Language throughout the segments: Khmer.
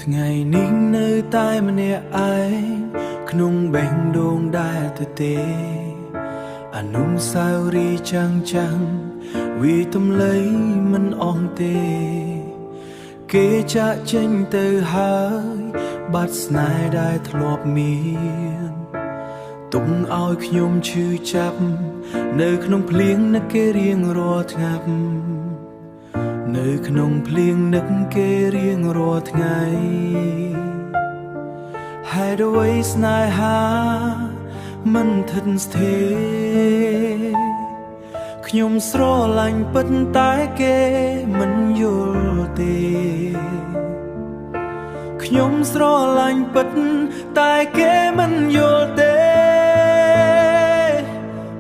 ថ្ងៃនេះនៅតែម្នាក់ឯងក្នុងបេះដូងដែលទៅទេអនុស្សាវរីយ៍ចាំងវាទំលៃមិនអស់ទេគេចាក់ចេញទៅហើយបាត់ស្នេហ៍ដែលធ្លាប់មានទុំឲ្យខ្ញុំឈឺចាប់នៅក្នុងភ្លៀងនឹកគេរៀងរាល់ថ្ងៃនៅក្នុងភ្លៀងនឹកគេរៀងរាល់ថ្ងៃហេតុអ្វីស្នេហាមិនថិតស្ថេរខ្ញុំស្រឡាញ់ពិតតែគេមិនយល់ទេខ្ញុំស្រឡាញ់ពិតតែគេមិនយល់ទេ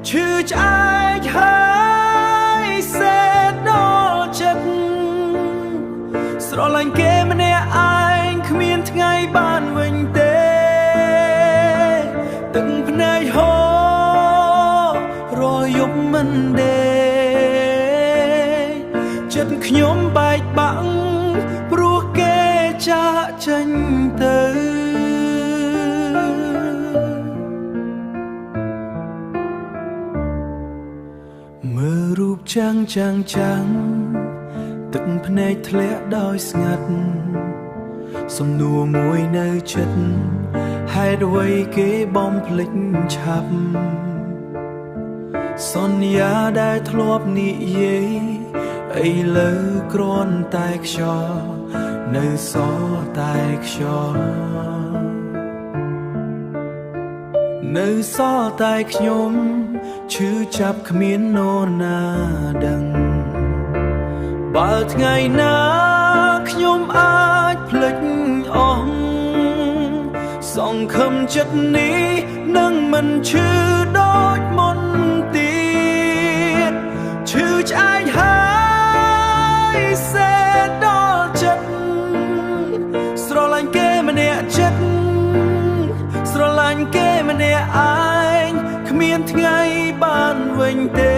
ឈឺឆ្អែតហើយសេះដល់ចិត្តស្រឡាញ់គេម្នាក់ឯងគ្មានថ្ងៃបានវិញទេទឹកភ្នែកហូររាល់យប់មិនដេកចិត្តខ្ញុំបែកបាក់ព្រោះគេចាក់ចេញទៅមើលរូបចាំងទឹកភ្នែកធ្លាក់ដោយស្ងាត់សំណួរមួយនៅចិត្តហេតុអ្វីគេបំភ្លេចឆាប់សន្យាដែលធ្លាប់និយាយឥឡូវគ្រាន់តែខ្យល់នៅសល់តែខ្យល់នៅសល់តែខ្ញុំឈឺចាប់គ្មាននរណាដឹងបើថ្ងៃណាខ្ញុំអាចភ្លេចអស់សង្ឃឹមចិត្តនេះនឹងមិនឈឺដូចមុនទៀតឈឺឆ្អែតហើយសេះដល់ចិត្តស្រឡាញ់គេម្នាក់ចិត្តស្រឡាញ់គេម្នាក់ឯងគ្មានថ្ងៃបានវិញទេ